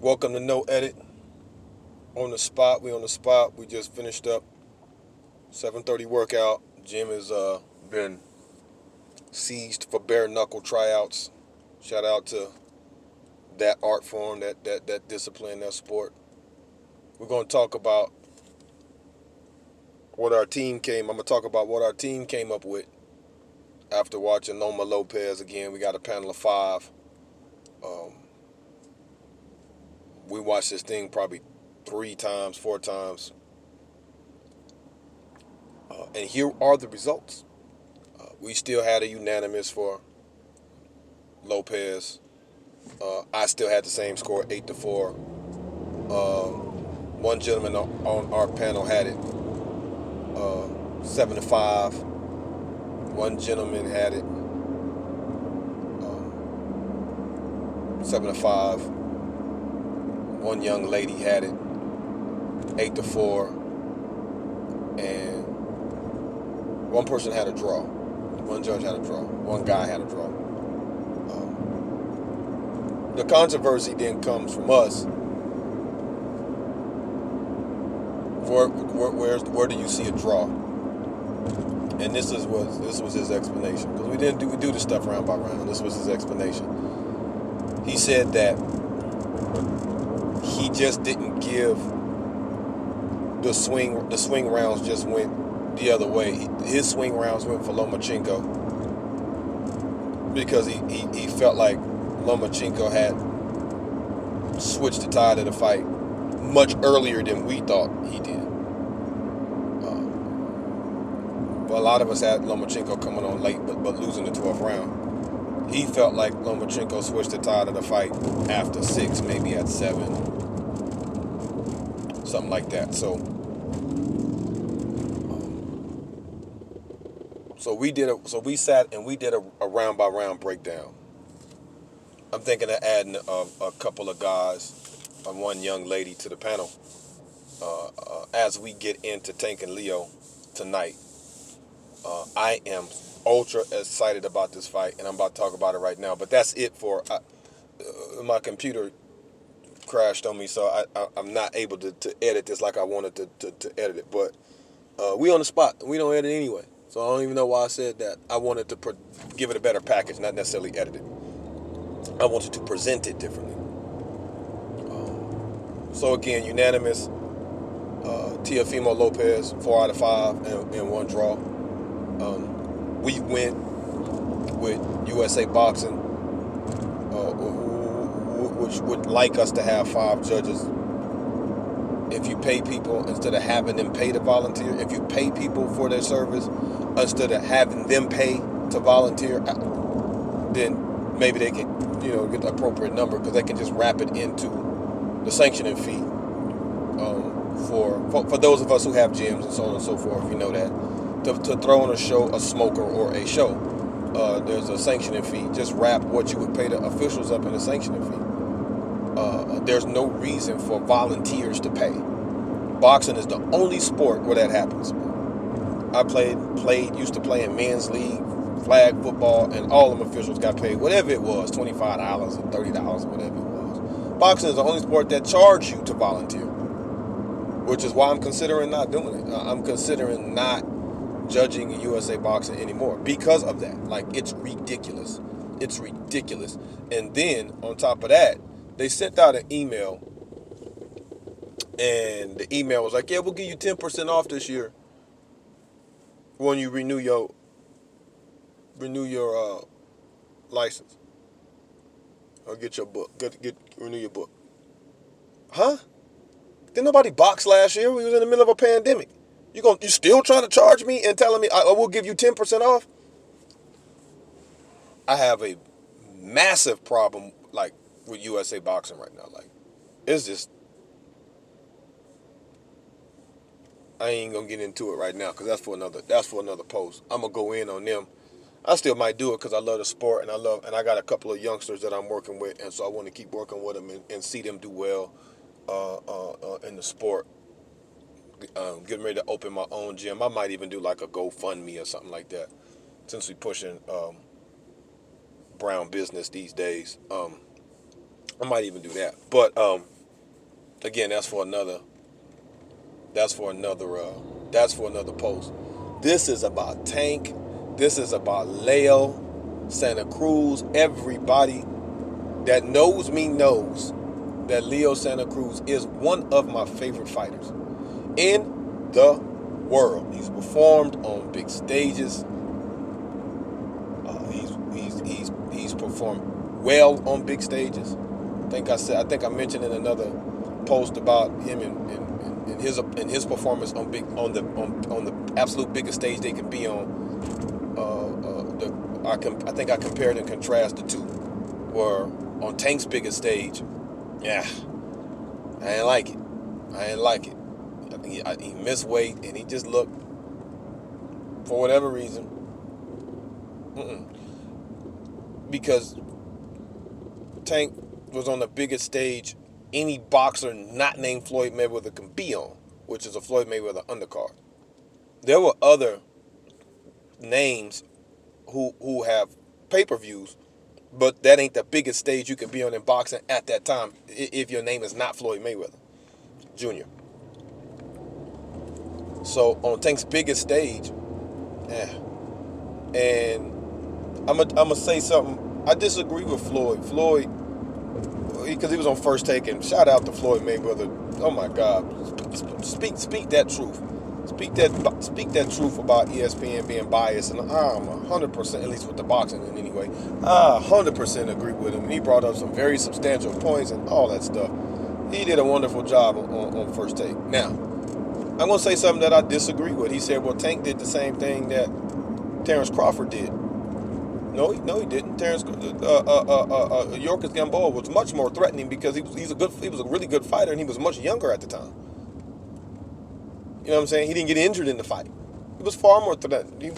Welcome to No Edit. On the spot. We on the spot. We just finished up 7:30 workout. Gym has been seized for bare knuckle tryouts. Shout out to that art form, that discipline, that sport. We're gonna talk about what our team came. I'm gonna talk about what our team came up with after watching Loma Lopez again. We got a panel of five. Um, we watched this thing probably 3 times, 4 times, and here are the results. We still had a unanimous for Lopez. I still had the same score, 8-4. One gentleman on our panel had it 7-5. One gentleman had it 7-5. One young lady had it 8-4, and one person had a draw. One judge had a draw. One guy had a draw. The controversy then comes from us. Where do you see a draw? And this was his explanation, because we do this stuff round by round. This was his explanation. He said that he just didn't give the swing. The swing rounds just went the other way. His swing rounds went for Lomachenko because he felt like Lomachenko had switched the tide of the fight much earlier than we thought he did. Well, a lot of us had Lomachenko coming on late, but losing the 12th round. He felt like Lomachenko switched the tide of the fight after 6, maybe at 7, something like that. So we sat and we did a round by round breakdown. I'm thinking of adding a couple of guys and one young lady to the panel as we get into Tank and Leo tonight. I am ultra excited about this fight, and I'm about to talk about it right now. But that's it for my computer crashed on me, so I'm not able to edit this like I wanted to edit it. But we on the spot. We don't edit anyway, so I don't even know why I said that. I wanted to give it a better package, not necessarily edit it. I wanted to present it differently. So again, unanimous. Teofimo Lopez, 4 out of 5, and one draw. We went with USA Boxing, which would like us to have 5 judges. If you pay people instead of having them pay to volunteer, if you pay people for their service instead of having them pay to volunteer, then maybe they can, get the appropriate number, because they can just wrap it into the sanctioning fee. For those of us who have gyms and so on and so forth, you know that to throw on a show, a smoker or a show, there's a sanctioning fee. Just wrap what you would pay the officials up in a sanctioning fee. There's no reason for volunteers to pay. Boxing is the only sport where that happens. I used to play in men's league, flag football, and all them officials got paid whatever it was, $25 or $30, whatever it was. Boxing is the only sport that charges you to volunteer, which is why I'm considering not doing it. I'm considering not judging USA Boxing anymore because of that. Like, it's ridiculous. It's ridiculous. And then, on top of that, they sent out an email, and the email was like, yeah, we'll give you 10% off this year when you renew your license or get your book. Renew your book. Huh? Didn't nobody box last year? We was in the middle of a pandemic. You still trying to charge me and telling me I will give you 10% off? I have a massive problem with USA Boxing right now. It's just, I ain't gonna get into it right now because that's for another post. I'm gonna go in on them. I still might do it because I love the sport, and I got a couple of youngsters that I'm working with, and so I want to keep working with them and see them do well in the sport. Getting ready to open my own gym. I might even do like a GoFundMe or something like that, since we pushing brown business these days. I might even do that. But again, that's for another post. This is about Tank. This is about Leo, Santa Cruz. Everybody that knows me knows that Leo Santa Cruz is one of my favorite fighters in the world. He's performed on big stages. He's performed well on big stages. I think I mentioned in another post about him and his performance on the absolute biggest stage they can be on. I think I compared and contrasted the two. Where on Tank's biggest stage, yeah, I ain't like it. I think he missed weight and he just looked, for whatever reason, because Tank was on the biggest stage any boxer not named Floyd Mayweather can be on, which is a Floyd Mayweather undercard. There were other names who have pay-per-views, but that ain't the biggest stage you can be on in boxing at that time if your name is not Floyd Mayweather Jr. So on Tank's biggest stage, yeah. And I'm gonna say something. I disagree with Floyd. Because he was on First Take, and shout out to Floyd Mayweather. Oh my God, speak that truth. Speak that truth about ESPN being biased, and I'm 100%, at least with the boxing in any way, I 100% agree with him. He brought up some very substantial points and all that stuff. He did a wonderful job on First Take. Now, I'm gonna say something that I disagree with. He said, "Well, Tank did the same thing that Terrence Crawford did." No, he didn't. Terrence Yorkis Gamboa was much more threatening because he was a really good fighter, and he was much younger at the time. You know what I'm saying? He didn't get injured in the fight. He was far more threatened. I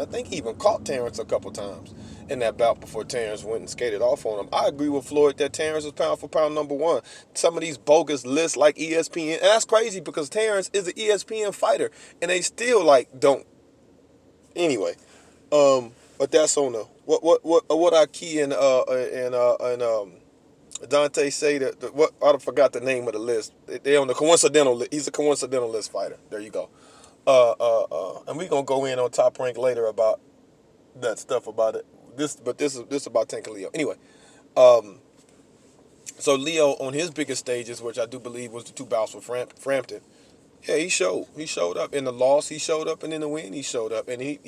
think he even caught Terrence a couple times in that bout before Terrence went and skated off on him. I agree with Floyd that Terrence is pound for pound number one. Some of these bogus lists like ESPN, and that's crazy because Terrence is an ESPN fighter, and they still don't. Anyway, but that's on the what I key in Dante say that what I forgot the name of the list. They on the coincidental list. He's a coincidental list fighter. There you go. And we gonna go in on Top Rank later about that stuff about it. This is about Tank and Leo. Anyway, so Leo on his biggest stages, which I do believe was the two bouts with Frampton. Yeah, he showed up in the loss. He showed up, and in the win, he showed up, and he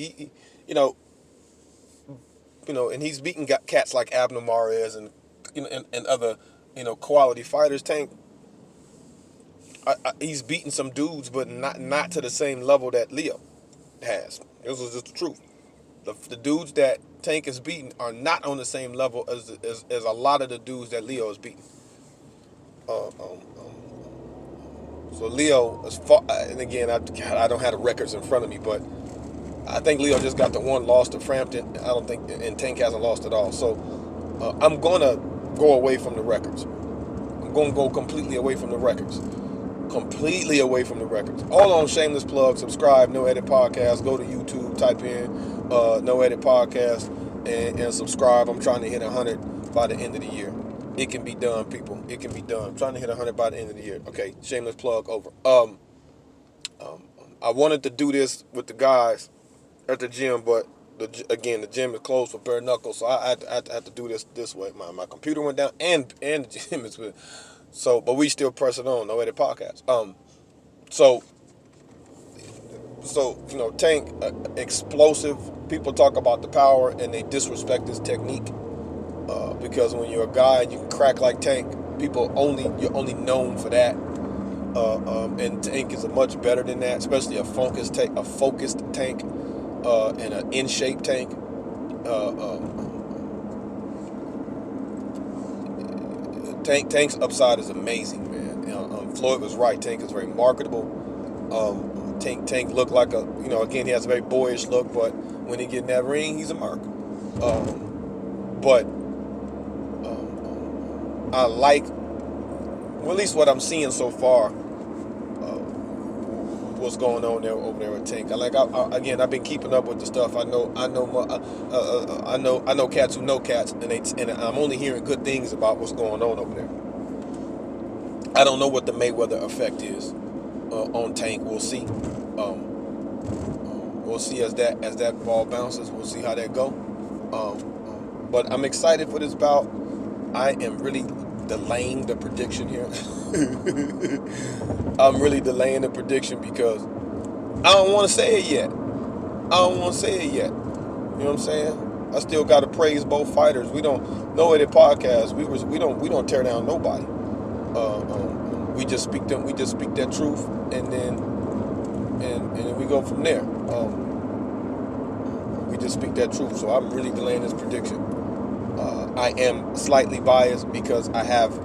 and he's beaten cats like Abner Mares and and other quality fighters. Tank, he's beaten some dudes, but not to the same level that Leo has. This is just the truth. The dudes that Tank has beaten are not on the same level as a lot of the dudes that Leo has beaten. So Leo, as far, and again, I don't have the records in front of me, but I think Leo just got the one loss to Frampton. I don't think, and Tank hasn't lost at all. So I'm gonna go away from the records. I'm gonna go completely away from the records. Completely away from the records. All on shameless plug. Subscribe, No Edit Podcast. Go to YouTube, type in No Edit Podcast, and subscribe. I'm trying to hit 100 by the end of the year. It can be done, people. It can be done. I'm trying to hit 100 by the end of the year. Okay, shameless plug over. I wanted to do this with the guys at the gym, but the gym is closed for bare knuckles, so I had to do this way. My computer went down, and the gym is good. So, but we still press it on. No Edit Podcast. So Tank, explosive. People talk about the power and they disrespect his technique. Because when you're a guy and you can crack like Tank, you're only known for that. And Tank is much better than that, especially a focused Tank, and an in shape Tank. Tank's upside is amazing, man. Floyd was right. Tank is very marketable. Tank looked like again, he has a very boyish look, but when he get in that ring, he's a mark. But I like, well, at least what I'm seeing so far, what's going on there over there at Tank. Again, I've been keeping up with the stuff. I know cats who know cats, and I'm only hearing good things about what's going on over there. I don't know what the Mayweather effect is on Tank. We'll see. We'll see as that ball bounces. We'll see how that go. But I'm excited for this bout. I am really delaying the prediction here. I'm really delaying the prediction because I don't want to say it yet. You know what I'm saying? I still got to praise both fighters. We don't know it at podcasts. We don't tear down nobody. We just speak them. We just speak that truth, and then we go from there. We just speak that truth. So I'm really delaying this prediction. I am slightly biased because I have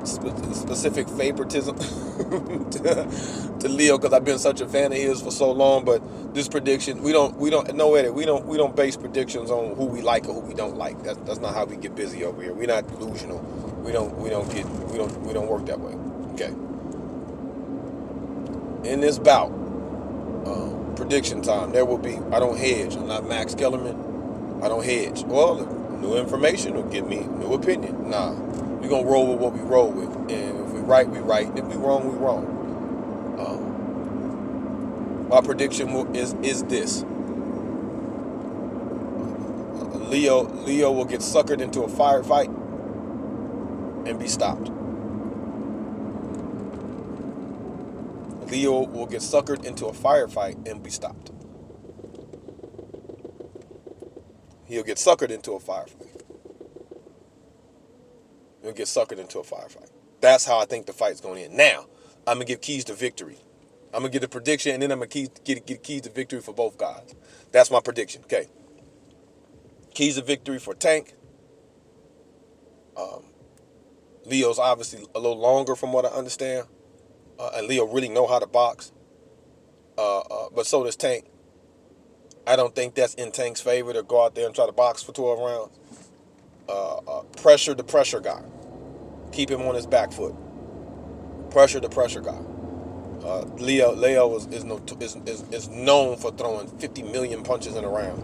specific favoritism to Leo because I've been such a fan of his for so long. But this prediction, we don't base predictions on who we like or who we don't like. That's not how we get busy over here. We're not delusional. We don't work that way. Okay. In this bout, prediction time. There will be. I don't hedge. I'm not Max Kellerman. I don't hedge. Well, new information will give me new opinion. Nah, we're gonna roll with what we roll with, and if we right, we right. If we wrong, we wrong. My prediction is this: Leo will get suckered into a firefight and be stopped. Leo will get suckered into a firefight and be stopped. He'll get suckered into a firefight. He'll get suckered into a firefight. That's how I think the fight's going to end. Now, I'm going to give keys to victory. I'm going to give the prediction, and then I'm going to get keys to victory for both guys. That's my prediction. Okay. Keys to victory for Tank. Leo's obviously a little longer from what I understand. And Leo really know how to box. But so does Tank. I don't think that's in Tank's favor to go out there and try to box for 12 rounds. Pressure the pressure guy. Keep him on his back foot. Pressure the pressure guy. Leo is known for throwing 50 million punches in a round.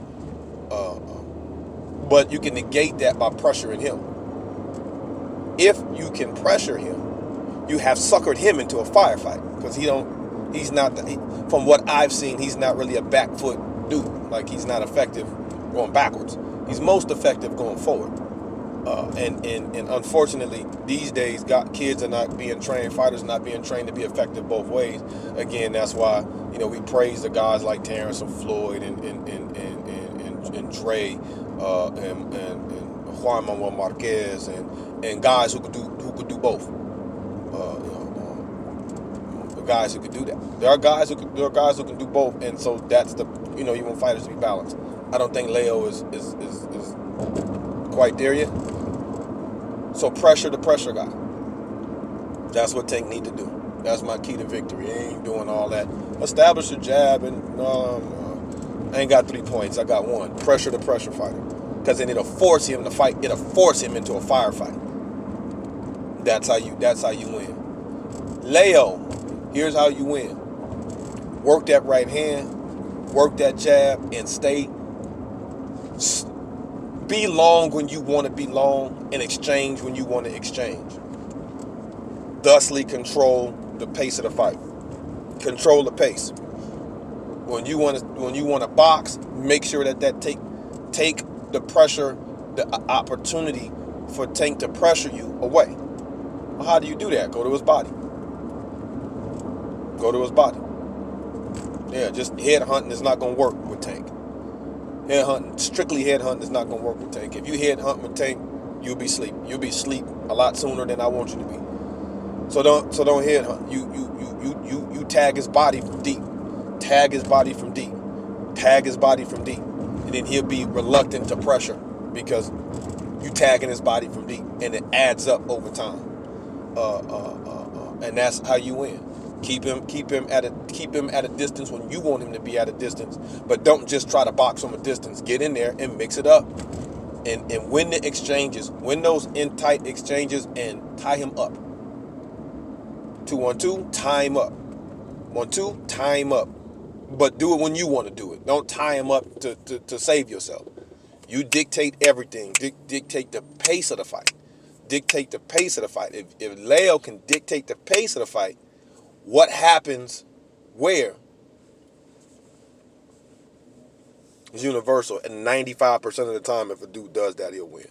But you can negate that by pressuring him. If you can pressure him, you have suckered him into a firefight because from what I've seen, he's not really a back foot dude. Like, he's not effective going backwards. He's most effective going forward. And unfortunately, these days, kids are not being trained, fighters are not being trained to be effective both ways. Again, that's why, we praise the guys like Terrence and Floyd and Dre and Juan Manuel Marquez and guys who could do both. Guys who could do that. There are guys who can do both, and so that's the you want fighters to be balanced. I don't think Leo is quite there yet. So pressure the pressure guy. That's what Tank need to do. That's my key to victory. I ain't doing all that. Establish a jab and I ain't got 3 points. I got 1. Pressure the pressure fighter, because then it'll force him to fight. It'll force him into a firefight. That's how you win. Leo. Here's how you win. Work that right hand, work that jab, and be long when you want to be long, and exchange when you want to exchange. Thusly control the pace of the fight. Control the pace. When you want to box, make sure that take the pressure, the opportunity for Tank to pressure you away. Well, how do you do that? Go to his body. Go to his body. Yeah, just head hunting is not going to work with Tank. Strictly head hunting is not going to work with Tank. If you head hunt with Tank, you'll be asleep. You'll be asleep a lot sooner than I want you to be. So don't head hunt. You tag his body from deep. Tag his body from deep. Tag his body from deep. And then he'll be reluctant to pressure because you tagging his body from deep, and it adds up over time. And that's how you win. Keep him at a distance when you want him to be at a distance, but don't just try to box from a distance. Get in there and mix it up, and win the exchanges. Win those in tight exchanges and tie him up. 2-on-2, tie him up. 1-2, tie him up. But do it when you want to do it. Don't tie him up to save yourself. You dictate everything. Dictate the pace of the fight. Dictate the pace of the fight. If Leo can dictate the pace of the fight, what happens where is universal. And 95% of the time, if a dude does that, he'll win.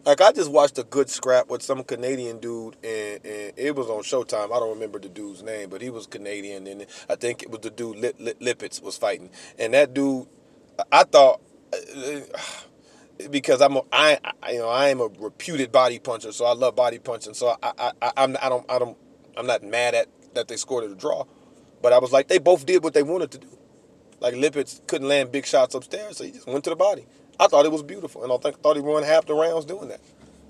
Like, I just watched a good scrap with some Canadian dude, and it was on Showtime. I don't remember the dude's name, but he was Canadian, and I think it was the dude Lopez was fighting. And that dude, I thought, because I am a reputed body puncher, so I love body punching. So I'm not mad at that they scored at a draw, but I was like, they both did what they wanted to do. Like, Lippitt couldn't land big shots upstairs, so he just went to the body. I thought it was beautiful, and I thought he won half the rounds doing that.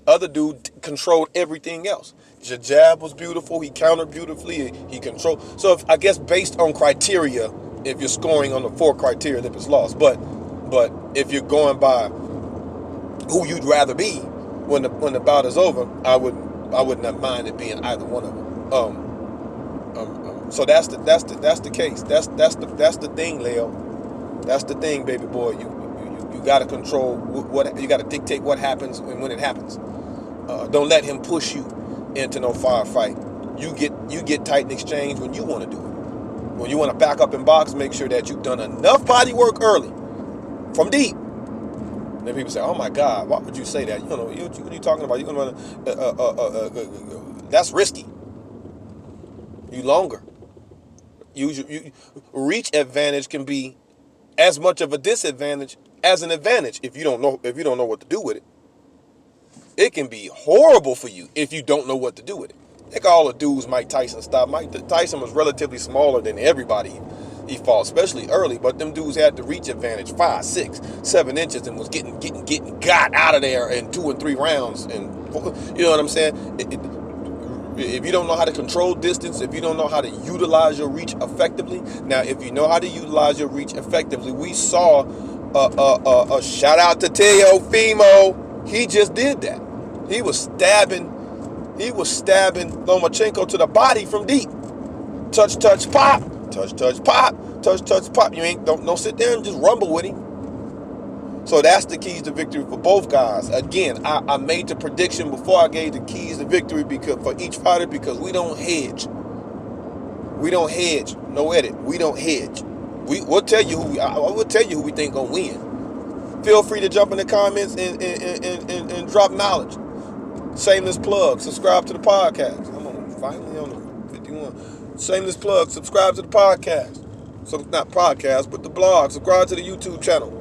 Other dude controlled everything else. His jab was beautiful. He countered beautifully. He controlled. So I guess based on criteria, if you're scoring on the 4 criteria, Lippitt's lost. But if you're going by who you'd rather be when the bout is over, I wouldn't have minded being either one of them. So that's the case. That's the thing, Leo. That's the thing, baby boy. You got to control what you got to dictate what happens and when it happens. Don't let him push you into no firefight. You get tight in exchange when you want to do it. When you want to back up and box, make sure that you've done enough body work early, from deep. Then people say, "Oh my God, why would you say that? You know, what are you talking about? You're gonna that's risky. You longer. You reach advantage can be as much of a disadvantage as an advantage if you don't know what to do with it. It can be horrible for you if you don't know what to do with it. Think all the dudes Mike Tyson stopped. Mike Tyson was relatively smaller than everybody he fought, especially early, but them dudes had the reach advantage 5, 6, 7 inches and was getting got out of there in 2 and 3 rounds. And you know what I'm saying? If you don't know how to control distance, if you don't know how to utilize your reach effectively, now if you know how to utilize your reach effectively, we saw a shout out to Teofimo. He just did that. He was stabbing Lomachenko to the body from deep. Touch, pop. Touch, pop. Touch, pop. You don't sit there and just rumble with him. So that's the keys to victory for both guys. Again, I made the prediction before I gave the keys to victory for each fighter because we don't hedge. We don't hedge. No edit. We don't hedge. We'll tell you I will tell you who we think gonna win. Feel free to jump in the comments and drop knowledge. Shameless plug. Subscribe to the podcast. I'm finally on the 51. Shameless plug. Subscribe to the podcast. So not podcast, but the blog. Subscribe to the YouTube channel.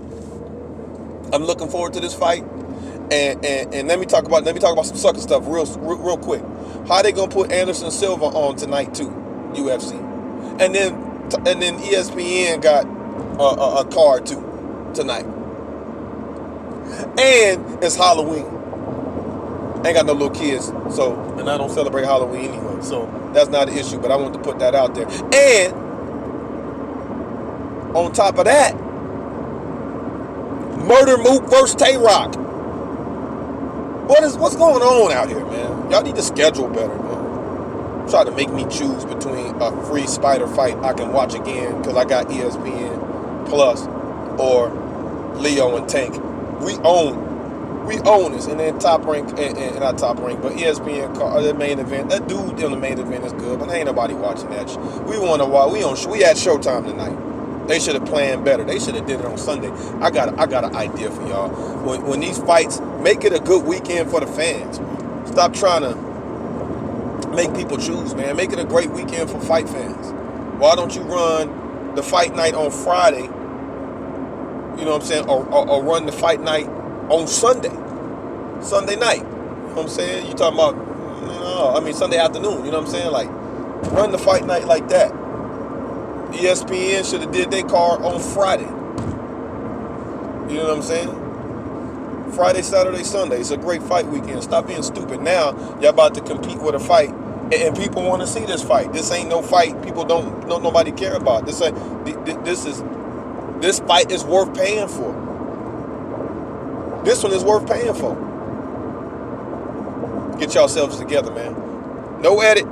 I'm looking forward to this fight, and let me talk about some sucker stuff real quick. How they gonna put Anderson Silva on tonight too, UFC, and then ESPN got a card too tonight, and it's Halloween. I ain't got no little kids, and I don't celebrate Halloween anyway, so that's not an issue. But I want to put that out there, and on top of that, Murder Mook versus Tay-Rock. What's going on out here, man? Y'all need to schedule better, man. Try to make me choose between a free spider fight I can watch again because I got ESPN Plus or Leo and Tank. We own this, and then Top Rank and not Top Rank, but ESPN the main event. That dude on the main event is good, but ain't nobody watching that. We had Showtime tonight. They should have planned better. They should have did it on Sunday. I got an idea for y'all. When these fights, make it a good weekend for the fans. Stop trying to make people choose, man. Make it a great weekend for fight fans. Why don't you run the fight night on Friday? You know what I'm saying? Or run the fight night on Sunday night. You know what I'm saying? You talking about? Sunday afternoon. You know what I'm saying? Like, run the fight night like that. ESPN should have did their card on Friday. You know what I'm saying? Friday, Saturday, Sunday. It's a great fight weekend. Stop being stupid. Now, y'all about to compete with a fight, and people want to see this fight. This ain't no fight people don't nobody care about. This fight is worth paying for. This one is worth paying for. Get yourselves together, man. No edit.